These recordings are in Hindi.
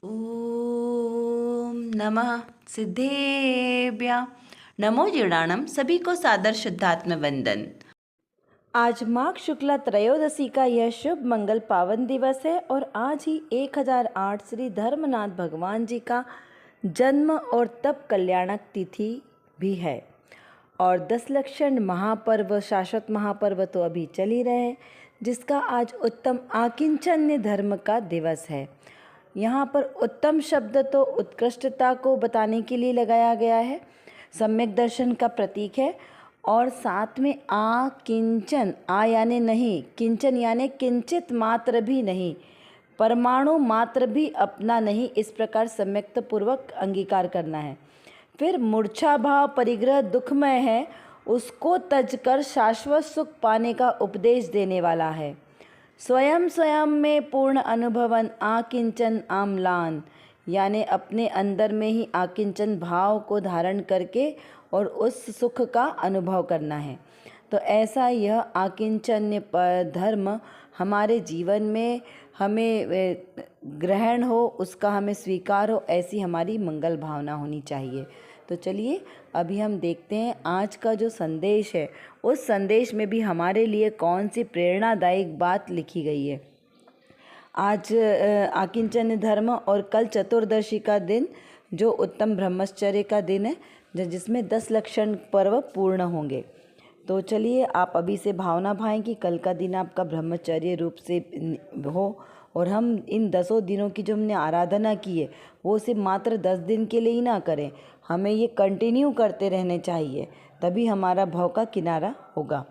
ओम नमः सिद्धेभ्य नमो जीर्णाणम। सभी को सादर शुद्धात्म वंदन। आज माघ शुक्ला त्रयोदशी का यह शुभ मंगल पावन दिवस है और आज ही 1008 श्री धर्मनाथ भगवान जी का जन्म और तप कल्याणक तिथि भी है। और 10 लक्षण महापर्व शाश्वत महापर्व तो अभी चल ही रहे हैं, जिसका आज उत्तम आकिंचन्य धर्म का दिवस है। यहाँ पर उत्तम शब्द तो उत्कृष्टता को बताने के लिए लगाया गया है, सम्यक दर्शन का प्रतीक है। और साथ में आ किंचन, आ यानी नहीं, किंचन यानी किंचित मात्र भी नहीं, परमाणु मात्र भी अपना नहीं, इस प्रकार सम्यक्त पूर्वक अंगीकार करना है। फिर मूर्छा भाव परिग्रह दुखमय है, उसको तजकर शाश्वत सुख पाने का उपदेश देने वाला है। स्वयं स्वयं में पूर्ण अनुभवन आकिंचन आम्लान, यानी अपने अंदर में ही आकिंचन भाव को धारण करके और उस सुख का अनुभव करना है। तो ऐसा यह आकिंचन्य धर्म हमारे जीवन में हमें ग्रहण हो, उसका हमें स्वीकार हो, ऐसी हमारी मंगल भावना होनी चाहिए। तो चलिए अभी हम देखते हैं आज का जो संदेश है, उस संदेश में भी हमारे लिए कौन सी प्रेरणादायक बात लिखी गई है। आज आकिंचन्य धर्म और कल चतुर्दशी का दिन जो उत्तम ब्रह्मचर्य का दिन है, जिसमें 10 लक्षण पर्व पूर्ण होंगे। तो चलिए आप अभी से भावना भाएं कि कल का दिन आपका ब्रह्मचर्य रूप से हो और हम इन 10 दिनों की जो हमने आराधना की है वो सिर्फ मात्र 10 दिन के लिए ही ना करें, हमें ये कंटिन्यू करते रहने चाहिए, तभी हमारा भव का किनारा होगा।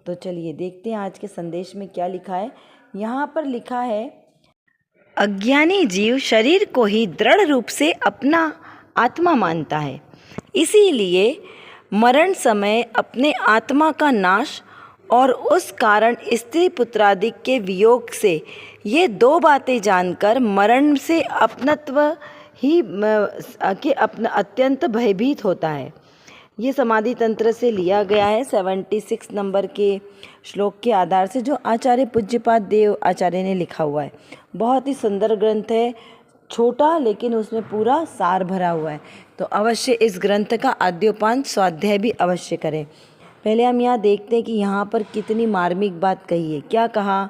तो चलिए देखते हैं आज के संदेश में क्या लिखा है। यहाँ पर लिखा है, अज्ञानी जीव शरीर को ही दृढ़ रूप से अपना आत्मा मानता है, इसीलिए मरण समय अपने आत्मा का नाश और उस कारण स्त्री पुत्रादि के वियोग से ये 2 बातें जानकर मरण से अपनत्व ही के अपना अत्यंत भयभीत होता है। ये समाधि तंत्र से लिया गया है 76 नंबर के श्लोक के आधार से, जो आचार्य पूज्यपाद देव आचार्य ने लिखा हुआ है। बहुत ही सुंदर ग्रंथ है, छोटा लेकिन उसमें पूरा सार भरा हुआ है। तो अवश्य इस ग्रंथ का आद्योपांत स्वाध्याय भी अवश्य करें। पहले हम यहाँ देखते हैं कि यहाँ पर कितनी मार्मिक बात कही है। क्या कहा,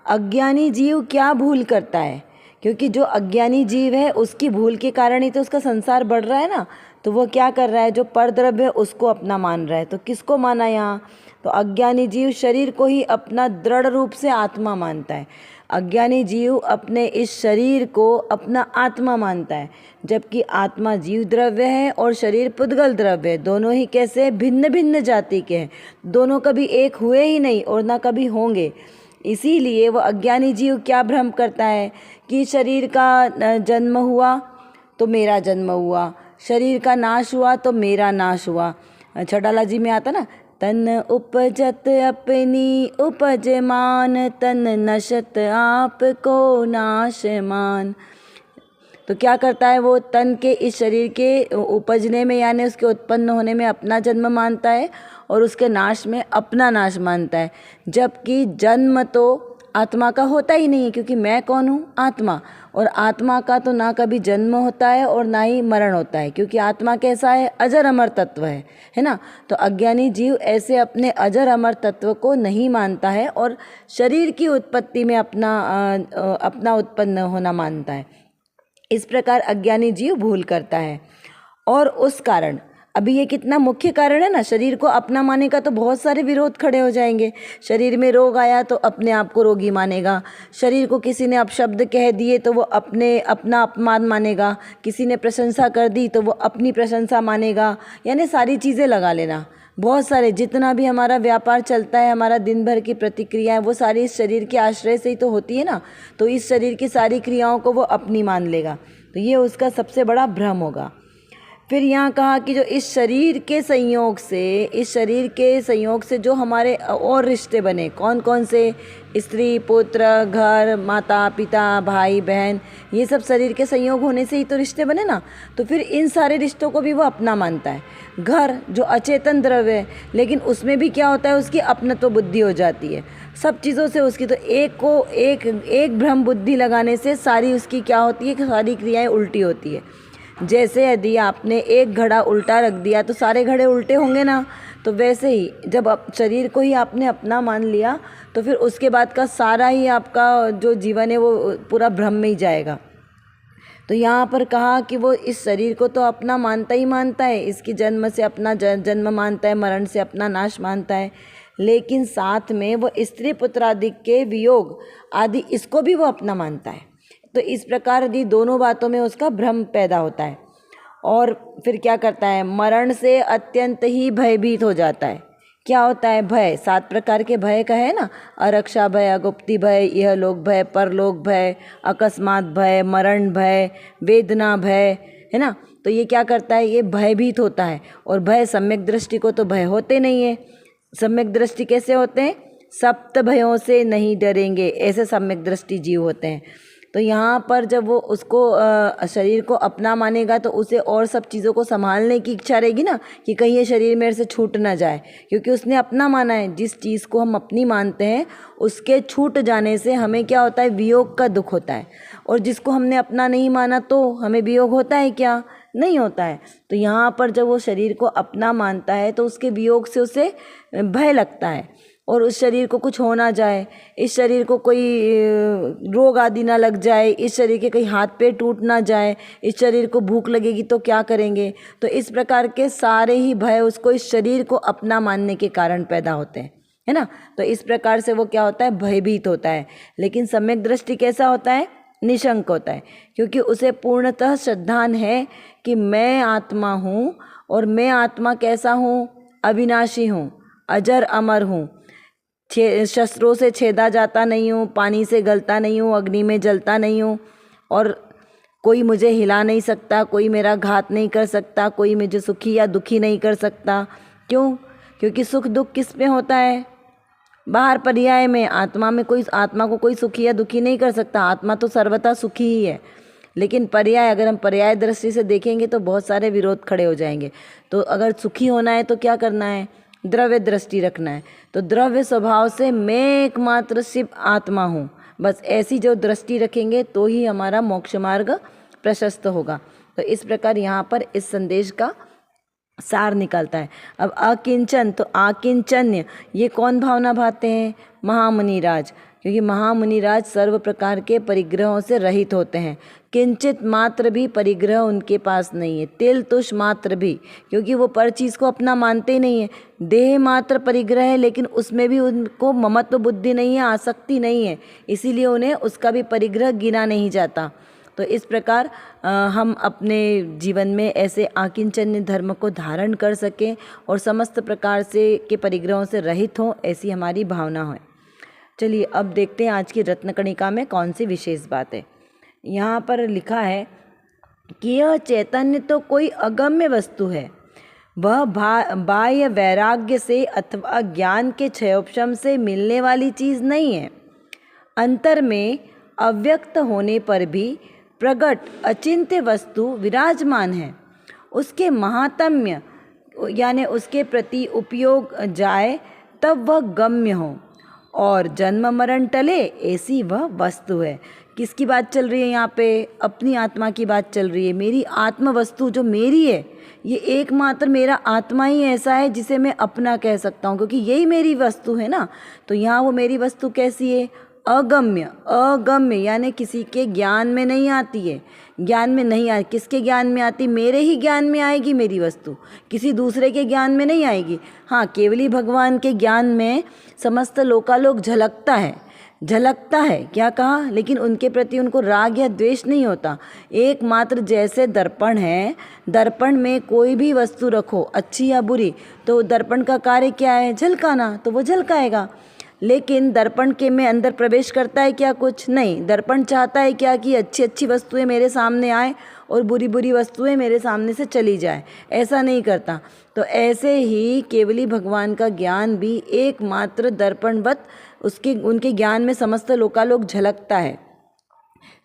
अज्ञानी जीव क्या भूल करता है, क्योंकि जो अज्ञानी जीव है उसकी भूल के कारण ही तो उसका संसार बढ़ रहा है ना। तो वो क्या कर रहा है, जो परद्रव्य है उसको अपना मान रहा है। तो किसको माना यहाँ, तो अज्ञानी जीव शरीर को ही अपना दृढ़ रूप से आत्मा मानता है। अज्ञानी जीव अपने इस शरीर को अपना आत्मा मानता है, जबकि आत्मा जीव द्रव्य है और शरीर पुद्गल द्रव्य है। दोनों ही कैसे भिन्न भिन्न जाति के हैं, दोनों कभी एक हुए ही नहीं और ना कभी होंगे। इसीलिए वो अज्ञानी जीव क्या भ्रम करता है कि शरीर का जन्म हुआ तो मेरा जन्म हुआ, शरीर का नाश हुआ तो मेरा नाश हुआ। छटाला जी में आता ना, तन उपजत अपनी उपज मान, तन नशत आप को नाश मान। तो क्या करता है वो, तन के इस शरीर के उपजने में यानी उसके उत्पन्न होने में अपना जन्म मानता है और उसके नाश में अपना नाश मानता है, जबकि जन्म तो आत्मा का होता ही नहीं है, क्योंकि मैं कौन हूँ, आत्मा। और आत्मा का तो ना कभी जन्म होता है और ना ही मरण होता है, क्योंकि आत्मा कैसा है, अजर अमर तत्व है ना। तो अज्ञानी जीव ऐसे अपने अजर अमर तत्व को नहीं मानता है और शरीर की उत्पत्ति में अपना उत्पन्न होना मानता है। इस प्रकार अज्ञानी जीव भूल करता है और उस कारण, अभी ये कितना मुख्य कारण है ना, शरीर को अपना माने का तो बहुत सारे विरोध खड़े हो जाएंगे। शरीर में रोग आया तो अपने आप को रोगी मानेगा, शरीर को किसी ने अपशब्द कह दिए तो वो अपना अपमान मानेगा, किसी ने प्रशंसा कर दी तो वो अपनी प्रशंसा मानेगा, यानी सारी चीज़ें लगा लेना। बहुत सारे जितना भी हमारा व्यापार चलता है, हमारा दिन भर की प्रतिक्रियाएं, वो सारी इस शरीर के आश्रय से ही तो होती है ना। तो इस शरीर की सारी क्रियाओं को वो अपनी मान लेगा, तो ये उसका सबसे बड़ा भ्रम होगा। फिर यहाँ कहा कि जो इस शरीर के संयोग से जो हमारे और रिश्ते बने, कौन कौन से, स्त्री पुत्र घर माता पिता भाई बहन, ये सब शरीर के संयोग होने से ही तो रिश्ते बने ना। तो फिर इन सारे रिश्तों को भी वो अपना मानता है। घर जो अचेतन द्रव्य है, लेकिन उसमें भी क्या होता है, उसकी अपनत्व बुद्धि हो जाती है सब चीज़ों से उसकी। तो एक भ्रम बुद्धि लगाने से सारी उसकी क्या होती है कि सारी क्रियाएं उल्टी होती है। जैसे यदि आपने एक घड़ा उल्टा रख दिया तो सारे घड़े उल्टे होंगे ना। तो वैसे ही जब आप शरीर को ही आपने अपना मान लिया तो फिर उसके बाद का सारा ही आपका जो जीवन है वो पूरा भ्रम में ही जाएगा। तो यहाँ पर कहा कि वो इस शरीर को तो अपना मानता ही मानता है, इसकी जन्म से अपना जन्म मानता है, मरण से अपना नाश मानता है, लेकिन साथ में वो स्त्री पुत्र आदि के वियोग आदि इसको भी वो अपना मानता है। तो इस प्रकार यदि दोनों बातों में उसका भ्रम पैदा होता है और फिर क्या करता है, मरण से अत्यंत ही भयभीत हो जाता है। क्या होता है भय, 7 प्रकार के भय का है ना, अरक्षा भय, अगुप्ति भय, इहलोक भय, परलोक भय, अकस्मात भय, मरण भय, वेदना भय, है ना। तो ये क्या करता है, ये भयभीत होता है। और भय सम्यक दृष्टि को तो भय होते नहीं है। सम्यक दृष्टि कैसे होते हैं, सप्त भयों से नहीं डरेंगे, ऐसे सम्यक दृष्टि जीव होते हैं। तो यहाँ पर जब वो उसको शरीर को अपना मानेगा तो उसे और सब चीज़ों को संभालने की इच्छा रहेगी ना, कि कहीं ये शरीर मेरे से छूट ना जाए, क्योंकि उसने अपना माना है। जिस चीज़ को हम अपनी मानते हैं उसके छूट जाने से हमें क्या होता है, वियोग का दुख होता है। और जिसको हमने अपना नहीं माना तो हमें वियोग होता है क्या, नहीं होता है। तो यहाँ पर जब वो शरीर को अपना मानता है तो उसके वियोग से उसे भय लगता है, और उस शरीर को कुछ हो ना जाए, इस शरीर को कोई रोग आदि ना लग जाए, इस शरीर के कहीं हाथ पैर टूट ना जाए, इस शरीर को भूख लगेगी तो क्या करेंगे। तो इस प्रकार के सारे ही भय उसको इस शरीर को अपना मानने के कारण पैदा होते हैं, है ना। तो इस प्रकार से वो क्या होता है, भयभीत होता है। लेकिन सम्यक दृष्टि कैसा होता है, निशंक होता है, क्योंकि उसे पूर्णतः श्रद्धान है कि मैं आत्मा हूँ, और मैं आत्मा कैसा हूँ, अविनाशी हूँ, अजर अमर हूँ, शस्त्रों से छेदा जाता नहीं हूँ, पानी से गलता नहीं हूँ, अग्नि में जलता नहीं हूँ, और कोई मुझे हिला नहीं सकता, कोई मेरा घात नहीं कर सकता, कोई मुझे सुखी या दुखी नहीं कर सकता। क्यों, क्योंकि सुख दुख किस में होता है, बाहर पर्याय में। आत्मा को कोई सुखी या दुखी नहीं कर सकता, आत्मा तो सर्वथा सुखी ही है। लेकिन पर्याय, अगर हम पर्याय दृष्टि से देखेंगे तो बहुत सारे विरोध खड़े हो जाएंगे। तो अगर सुखी होना है तो क्या करना है, द्रव्य दृष्टि रखना है। तो द्रव्य स्वभाव से मैं एकमात्र शिव आत्मा हूँ, बस ऐसी जो दृष्टि रखेंगे तो ही हमारा मोक्ष मार्ग प्रशस्त होगा। तो इस प्रकार यहाँ पर इस संदेश का सार निकलता है। अब अकिंचन, तो आकिंचन्य ये कौन भावना भाते हैं, महामुनिराज, क्योंकि महामुनिराज सर्व प्रकार के परिग्रहों से रहित होते हैं। किंचित मात्र भी परिग्रह उनके पास नहीं है, तिल तुष मात्र भी, क्योंकि वो पर चीज़ को अपना मानते ही नहीं है। देह मात्र परिग्रह है, लेकिन उसमें भी उनको ममत्व बुद्धि नहीं है, आसक्ति नहीं है, इसीलिए उन्हें उसका भी परिग्रह गिना नहीं जाता। तो इस प्रकार हम अपने जीवन में ऐसे आकिंचन्य धर्म को धारण कर सकें और समस्त प्रकार से के परिग्रहों से रहित हों, ऐसी हमारी भावना है। चलिए अब देखते हैं आज की रत्नकणिका में कौन सी विशेष बात है। यहाँ पर लिखा है कि यह चैतन्य तो कोई अगम्य वस्तु है, वह बाह्य वैराग्य से अथवा ज्ञान के क्षयोपशम से मिलने वाली चीज़ नहीं है। अंतर में अव्यक्त होने पर भी प्रगट अचिंत्य वस्तु विराजमान है। उसके महात्म्य यानी उसके प्रति उपयोग जाए तब वह गम्य हो, और जन्म मरण टले ऐसी वह वस्तु है। किसकी बात चल रही है यहाँ पे, अपनी आत्मा की बात चल रही है। मेरी आत्म वस्तु जो मेरी है, ये एकमात्र मेरा आत्मा ही ऐसा है जिसे मैं अपना कह सकता हूँ, क्योंकि यही मेरी वस्तु है ना। तो यहाँ वो मेरी वस्तु कैसी है, अगम्य। अगम्य यानी किसी के ज्ञान में नहीं आती है, ज्ञान में नहीं आती। किसके ज्ञान में आती, मेरे ही ज्ञान में आएगी मेरी वस्तु, किसी दूसरे के ज्ञान में नहीं आएगी। हाँ, केवली भगवान के ज्ञान में समस्त लोकालोक झलकता है, झलकता है, क्या कहा, लेकिन उनके प्रति उनको राग या द्वेष नहीं होता। एकमात्र जैसे दर्पण है, दर्पण में कोई भी वस्तु रखो अच्छी या बुरी, तो दर्पण का कार्य क्या है, झलकाना, तो वो झलकाएगा। लेकिन दर्पण के में अंदर प्रवेश करता है क्या? कुछ नहीं। दर्पण चाहता है क्या कि अच्छी अच्छी वस्तुएं मेरे सामने आए और बुरी बुरी वस्तुएं मेरे सामने से चली जाए, ऐसा नहीं करता। तो ऐसे ही केवली भगवान का ज्ञान भी एकमात्र दर्पणवत उनके ज्ञान में समस्त लोकालोक झलकता है।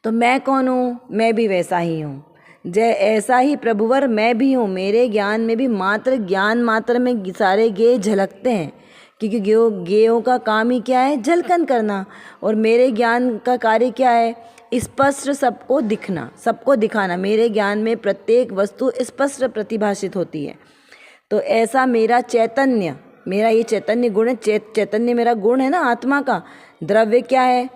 तो मैं कौन हूँ? मैं भी वैसा ही हूँ। जय ऐसा ही प्रभुवर मैं भी हूँ। मेरे ज्ञान में भी मात्र ज्ञान मात्र में सारे गेय झलकते हैं, क्योंकि गेयों का काम ही क्या है? झलकन करना। और मेरे ज्ञान का कार्य क्या है? स्पष्ट सबको दिखना, सबको दिखाना। मेरे ज्ञान में प्रत्येक वस्तु स्पष्ट प्रतिभाषित होती है। तो ऐसा मेरा चैतन्य, मेरा ये चैतन्य गुण है। चैतन्य मेरा गुण है ना, आत्मा का। द्रव्य क्या है?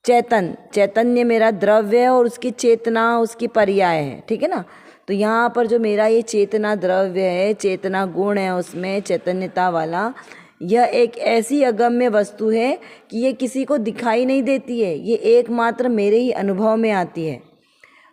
चैतन्य मेरा द्रव्य है और उसकी चेतना उसकी पर्याय है, ठीक है ना। तो यहाँ पर जो मेरा ये चेतना द्रव्य है, चेतना गुण है, उसमें चैतन्यता वाला, यह एक ऐसी अगम्य वस्तु है कि ये किसी को दिखाई नहीं देती है, ये एकमात्र मेरे ही अनुभव में आती है।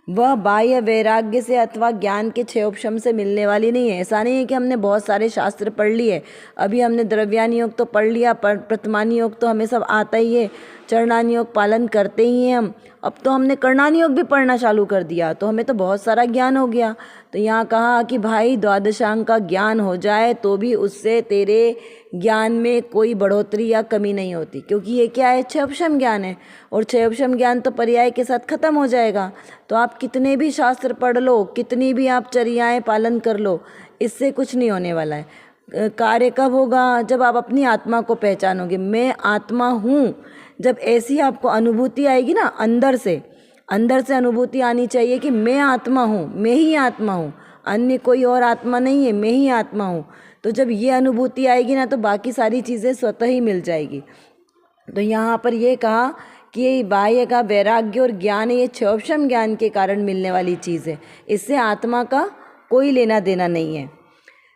वह बाह्य वैराग्य से अथवा ज्ञान के क्षयोपशम से मिलने वाली नहीं है। ऐसा नहीं है कि हमने बहुत सारे शास्त्र पढ़ लिए, अभी हमने द्रव्यानि योग तो पढ़ लिया, प्रथमानि योग तो हमें सब आता ही है, चरणानि योग पालन करते ही हैं हम, अब तो हमने कर्णानि योग भी पढ़ना चालू कर दिया, तो हमें तो बहुत सारा ज्ञान हो गया। तो यहाँ कहा कि भाई द्वादशांग का ज्ञान हो जाए तो भी उससे तेरे ज्ञान में कोई बढ़ोतरी या कमी नहीं होती, क्योंकि ये क्या है? क्षयोपशम ज्ञान है, और क्षयोपशम ज्ञान तो पर्याय के साथ खत्म हो जाएगा। तो आप कितने भी शास्त्र पढ़ लो, कितनी भी आप चर्याएं पालन कर लो, इससे कुछ नहीं होने वाला है। कार्य कब होगा? जब आप अपनी आत्मा को पहचानोगे, मैं आत्मा हूँ। जब ऐसी आपको अनुभूति आएगी ना, अंदर से अनुभूति आनी चाहिए कि मैं आत्मा हूँ, मैं ही आत्मा हूँ, अन्य कोई और आत्मा नहीं है, मैं ही आत्मा हूँ। तो जब ये अनुभूति आएगी ना, तो बाकी सारी चीज़ें स्वतः ही मिल जाएगी। तो यहाँ पर ये कहा कि ये बाह्य का वैराग्य और ज्ञान है, ये क्षयोपशम ज्ञान के कारण मिलने वाली चीज़ है, इससे आत्मा का कोई लेना देना नहीं है।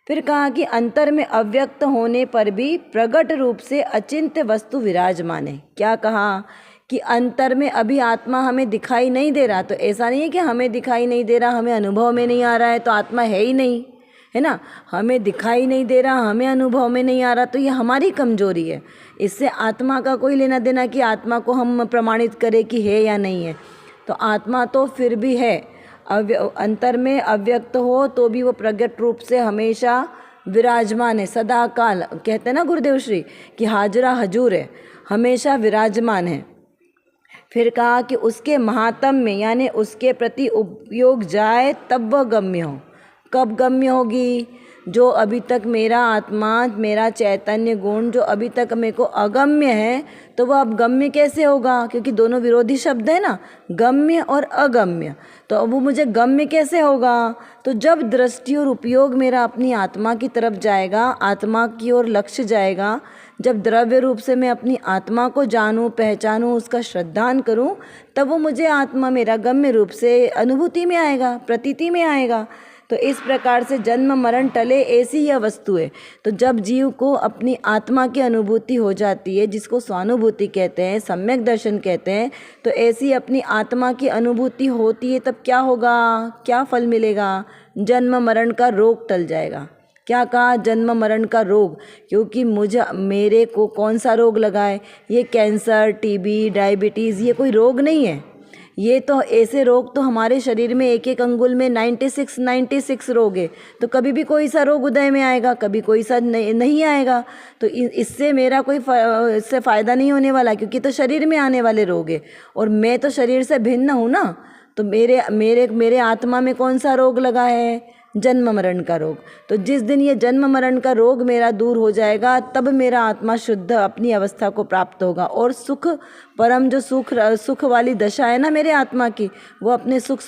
फिर कहा कि अंतर में अव्यक्त होने पर भी प्रगट रूप से अचिंत्य वस्तु विराजमान है। क्या कहा? कि अंतर में अभी आत्मा हमें दिखाई नहीं दे रहा, तो ऐसा नहीं है कि हमें दिखाई नहीं दे रहा, हमें अनुभव में नहीं आ रहा है तो आत्मा है ही नहीं, है ना। हमें दिखाई नहीं दे रहा, हमें अनुभव में नहीं आ रहा, तो ये हमारी कमजोरी है। इससे आत्मा का कोई लेना देना कि आत्मा को हम प्रमाणित करें कि है या नहीं है। तो आत्मा तो फिर भी है, अंतर में अव्यक्त हो तो भी वो प्रगट रूप से हमेशा विराजमान है, सदा काल। कहते हैं ना गुरुदेव श्री कि हाजरा हजूर है, हमेशा विराजमान है। फिर कहा कि उसके महात्म में, यानी उसके प्रति उपयोग जाए तब वह गम्य हो। कब गम्य होगी? जो अभी तक मेरा आत्मा, मेरा चैतन्य गुण जो अभी तक मेरे को अगम्य है, तो वह अब गम्य कैसे होगा? क्योंकि दोनों विरोधी शब्द है ना, गम्य और अगम्य। तो अब वो मुझे गम्य कैसे होगा? तो जब दृष्टि और उपयोग मेरा अपनी आत्मा की तरफ जाएगा, आत्मा की ओर लक्ष्य जाएगा, जब द्रव्य रूप से मैं अपनी आत्मा को जानूं, पहचानूं, उसका श्रद्धान करूं, तब वो मुझे आत्मा मेरा गम्य रूप से अनुभूति में आएगा, प्रतीति में आएगा। तो इस प्रकार से जन्म मरण टले ऐसी यह वस्तु है। तो जब जीव को अपनी आत्मा की अनुभूति हो जाती है, जिसको स्वानुभूति कहते हैं, सम्यक दर्शन कहते हैं, तो ऐसी अपनी आत्मा की अनुभूति होती है, तब क्या होगा? क्या फल मिलेगा? जन्म मरण का रोग टल जाएगा। क्या कहा? जन्म मरण का रोग। क्योंकि मेरे को कौन सा रोग लगा है? ये कैंसर, टीबी, डायबिटीज़, ये कोई रोग नहीं है। ये तो ऐसे रोग तो हमारे शरीर में एक एक अंगुल में 96 रोग है। तो कभी भी कोई सा रोग उदय में आएगा, कभी कोई सा नहीं आएगा। तो इससे मेरा कोई इससे फ़ायदा नहीं होने वाला, क्योंकि तो शरीर में आने वाले रोग है और मैं तो शरीर से भिन्न हूँ ना। तो मेरे आत्मा में कौन सा रोग लगा है? जन्म मरण का रोग। तो जिस दिन ये जन्म मरण का रोग मेरा दूर हो जाएगा, तब मेरा आत्मा शुद्ध अपनी अवस्था को प्राप्त होगा और सुख, परम जो सुख वाली दशा है ना मेरे आत्मा की, वो अपने सुख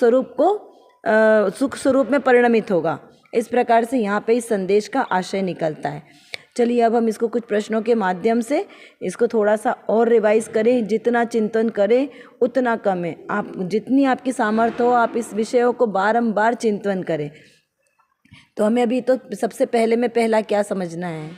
स्वरूप में परिणमित होगा। इस प्रकार से यहाँ पे इस संदेश का आशय निकलता है। चलिए अब हम इसको कुछ प्रश्नों के माध्यम से इसको थोड़ा सा और रिवाइज करें। जितना चिंतन करें उतना कम है। आप जितनी आपकी सामर्थ्य हो, आप इस विषयों को बारंबार चिंतन करें। तो हमें अभी तो सबसे पहले में पहला क्या समझना है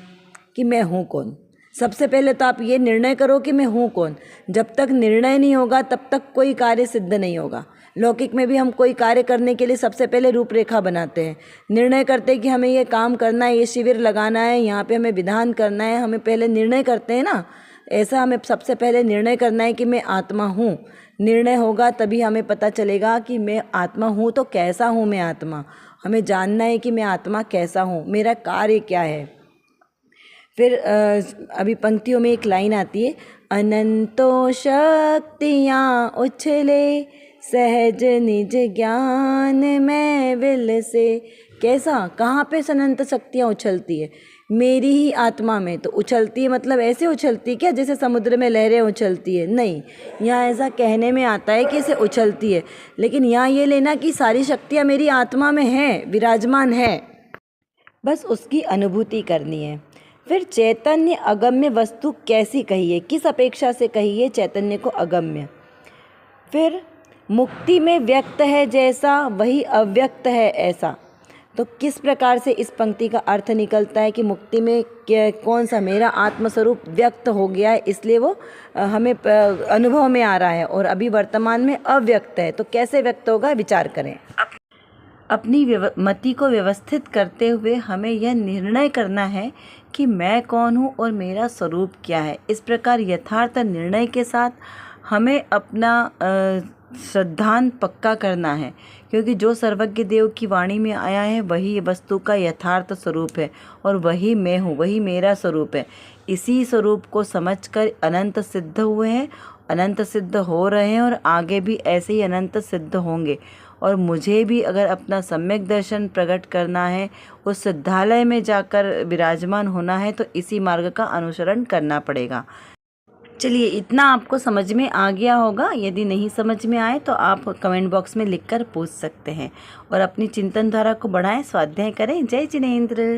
कि मैं हूँ कौन। सबसे पहले तो आप ये निर्णय करो कि मैं हूँ कौन। जब तक निर्णय नहीं होगा तब तक कोई कार्य सिद्ध नहीं होगा। लौकिक में भी हम कोई कार्य करने के लिए सबसे पहले रूपरेखा बनाते हैं, निर्णय करते हैं कि हमें ये काम करना है, ये शिविर लगाना है, यहाँ पे हमें विधान करना है, हमें पहले निर्णय करते हैं ना। ऐसा हमें सबसे पहले निर्णय करना है कि मैं आत्मा हूँ। निर्णय होगा तभी हमें पता चलेगा कि मैं आत्मा हूँ तो कैसा हूँ मैं आत्मा। हमें जानना है कि मैं आत्मा कैसा हूँ, मेरा कार्य क्या है। फिर अभी पंक्तियों में एक लाइन आती है, अनंतो शक्तियाँ उछले सहज निज ज्ञान में विल से। कैसा, कहाँ पे अनंत शक्तियाँ उछलती है? मेरी ही आत्मा में। तो उछलती है मतलब ऐसे उछलती है क्या जैसे समुद्र में लहरें उछलती है? नहीं, यहाँ ऐसा कहने में आता है कि इसे उछलती है, लेकिन यहाँ ये लेना कि सारी शक्तियाँ मेरी आत्मा में हैं, विराजमान है, बस उसकी अनुभूति करनी है। फिर चैतन्य अगम्य वस्तु कैसी कही है, किस अपेक्षा से कही है चैतन्य को अगम्य? फिर मुक्ति में व्यक्त है जैसा वही अव्यक्त है ऐसा। तो किस प्रकार से इस पंक्ति का अर्थ निकलता है कि मुक्ति में कौन सा मेरा आत्मस्वरूप व्यक्त हो गया है, इसलिए वो हमें अनुभव में आ रहा है, और अभी वर्तमान में अव्यक्त है। तो कैसे व्यक्त होगा, विचार करें। अपनी मति को व्यवस्थित करते हुए हमें यह निर्णय करना है कि मैं कौन हूँ और मेरा स्वरूप क्या है। इस प्रकार यथार्थ निर्णय के साथ हमें अपना श्रद्धान पक्का करना है, क्योंकि जो सर्वज्ञ देव की वाणी में आया है वही वस्तु का यथार्थ स्वरूप है और वही मैं हूँ, वही मेरा स्वरूप है। इसी स्वरूप को समझकर अनंत सिद्ध हुए हैं, अनंत सिद्ध हो रहे हैं और आगे भी ऐसे ही अनंत सिद्ध होंगे। और मुझे भी अगर अपना सम्यक दर्शन प्रकट करना है, उस सिद्धालय में जाकर विराजमान होना है, तो इसी मार्ग का अनुसरण करना पड़ेगा। चलिए, इतना आपको समझ में आ गया होगा। यदि नहीं समझ में आए तो आप कमेंट बॉक्स में लिखकर पूछ सकते हैं और अपनी चिंतन धारा को बढ़ाएं, स्वाध्याय करें। जय जिनेंद्र।